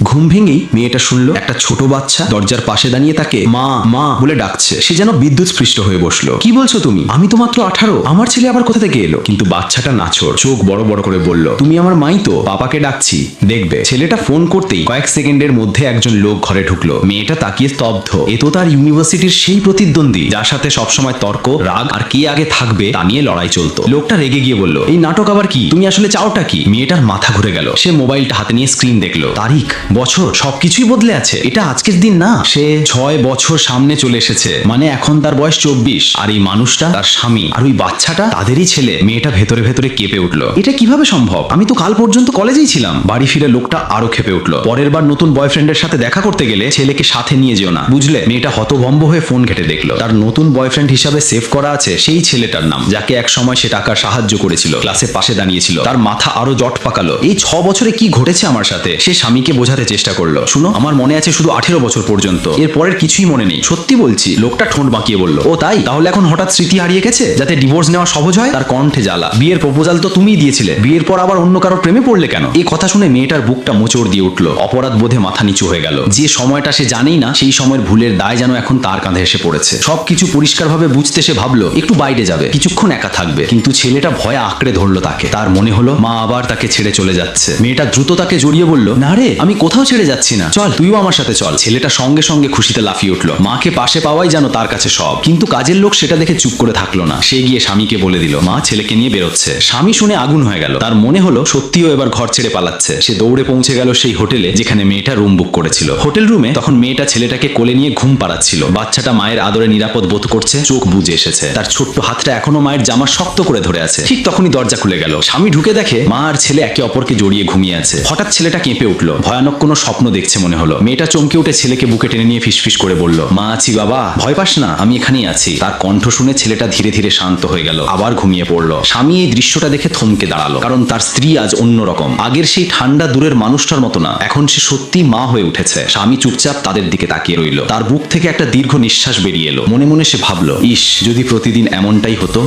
ঘুম ভেঙেই মেয়েটা শুনলো একটা ছোট বাচ্চা দরজার পাশে দাঁড়িয়ে তাকে মা মা বলে ডাকছে। সে যেন বিদ্যুৎ স্পৃষ্ট হয়ে বসলো। কি বলছো তুমি? আমি তো মাত্র 18, আমার ছেলে আবার কোথা থেকে এলো? কিন্তু বাচ্চাটা নাছোড়, চোখ বড় বড় করে বলল, তুমি আমার মাই তো, পাপাকে ডাকছি। দেখবে, ছেলেটা ফোন করতেই কয়েক সেকেন্ডের মধ্যে একজন লোক ঘরে ঢুকলো। মেয়েটা তাকিয়ে স্তব্ধ। এ তো তার ইউনিভার্সিটির সেই প্রতিদ্বন্দ্বী যার সাথে সবসময় তর্ক, রাগ আর কে আগে থাকবে তা নিয়ে লড়াই চলতো। লোকটা রেগে গিয়ে বলল, এই নাটক আবার কি? তুমি আসলে চাওটা কি? মেয়েটার মাথা ঘুরে গেল। সে মোবাইলটা হাতে নিয়ে স্ক্রিন দেখলো। তারিখ, বছর, সবকিছুই বদলে আছে। এটা আজকের দিন না, সে 6 বছর সামনে চলে এসেছে। মানে এখন তার বয়স 24। আর এই মানুষটা তার স্বামী, আর ওই বাচ্চাটা তাদেরই ছেলে। মেয়েটা ভেতরে ভেতরে কেঁপে উঠলো। এটা কিভাবে সম্ভব? আমি তো কাল পর্যন্ত কলেজেই ছিলাম। বাড়ি ফিরে লোকটা আরো ক্ষেপে উঠলো। পরের বার নতুন বয়ফ্রেন্ডের সাথে দেখা করতে গেলে ছেলেকে সাথে নিয়ে যেও না, বুঝলে? মেয়েটা হতভম্ব হয়ে ফোন ঘেটে দেখলো তার নতুন বয়ফ্রেন্ড হিসাবে সেভ করা আছে সেই ছেলেটার নাম, যাকে এক সময় সে টাকার সাহায্য করেছিল, ক্লাসে পাশে দাঁড়িয়েছিল। তার মাথা আরো জট পাকালো। এই 6 বছরে কি ঘটেছে আমার সাথে? সে স্বামীকে বোঝাতে চেষ্টা করলো, শুনো, আমার মনে আছে শুধু 18 বছর পর্যন্ত, এর পরের কিছুই মনে নেই। সত্যি বলছি। লোকটা ঠোঁট বাঁকিয়ে বলল, ও তাই? তাহলে এখন হঠাৎ স্মৃতি হারিয়ে গেছে যাতে ডিভোর্স নেওয়া সহজ হয়? তার কণ্ঠে জ্বালা। বিয়ের প্রপোজাল তো তুমিই দিয়েছিলে, বিয়ের পর আবার অন্য কারোর প্রেমে পড়লে কেন? এই কথা শুনে মেয়েটার বুকটা মোচড় দিয়ে উঠলো। অপরাধ বোধে মাথা নিচু হয়ে গেল। যে সময়টা সে জানেই না, সেই সময়ের ভুলের দায় যেন এখন তার কাঁধে এসে পড়েছে। সবকিছু পরিষ্কারভাবে বুঝতে সে ভাবলো একটু বাইরে যাবে, কিছুক্ষণ একা থাকবে। কিন্তু ছেলেটা ভয়ে আঁকড়ে ধরলো তাকে। তার মনে হলো মা আবার তাকে ছেড়ে চলে যাচ্ছে। মেয়েটা দ্রুত তাকে জড়িয়ে বলল, না রে, আমি কোথাও ছেড়ে যাচ্ছি না, চল, তুইও আমার সাথে চল। ছেলেটা সঙ্গে সঙ্গে খুশিতে লাফিয়ে উঠলো। মাকে পাশে পাওয়াই যেন তার কাছে সব। কিন্তু কাজের লোক সেটা দেখে চুপ করে থাকলো না। সে গিয়ে স্বামীকে বলে দিল, মা ছেলেকে নিয়ে বেরোচ্ছে। স্বামী শুনে আগুন হয়ে গেল। তার মনে হলো সত্যিও এবার ঘর ছেড়ে পালাচ্ছে। সে দৌড়ে পৌঁছে গেল সেই হোটেলে যেখানে মেয়েটা রুম বুক করেছিল। হোটেল রুমে তখন মেয়েটা ছেলেটাকে কোলে নিয়ে ঘুম পাড়াচ্ছিল। বাচ্চাটা মায়ের আদরে নিরাপদ বোধ করছে, চোখ বুজে এসেছে। তার ছোট্ট হাতটা এখনো মায়ের জামা শক্ত করে ধরে আছে। ঠিক তখনই দরজা খুলে গেল। স্বামী ঢুকে দেখে মা আর ছেলে একে অপরকে জড়িয়ে ঘুমিয়ে আছে। হঠাৎ ছেলেটা কেঁপে উঠলো। ভয়ানক কোনো স্বপ্ন দেখছে মনে হলো। মেয়েটা চমকে উঠে ছেলেকে বুকে টেনে নিয়ে ফিসফিস করে বলল, মা আছি বাবা, ভয় পাস না, আমি এখানেই আছি। তার কণ্ঠ শুনে ছেলেটা ধীরে ধীরে শান্ত হয়ে গেল, আবার ঘুমিয়ে পড়লো। স্বামী এই দৃশ্যটা দেখে থমকে দাঁড়ালো, কারণ তার স্ত্রী আজ অন্যরকম। আগের সেই ঠান্ডা দূরের মানুষটার মতো না, এখন সে সত্যি মা হয়ে উঠেছে। স্বামী চুপচাপ তাদের দিকে তাকিয়ে রইল। তার বুক থেকে একটা দীর্ঘ নিঃশ্বাস বেরিয়ে এলো। মনে মনে সে ভাবলো, ইস, যদি প্রতিদিন এমনটাই হতো।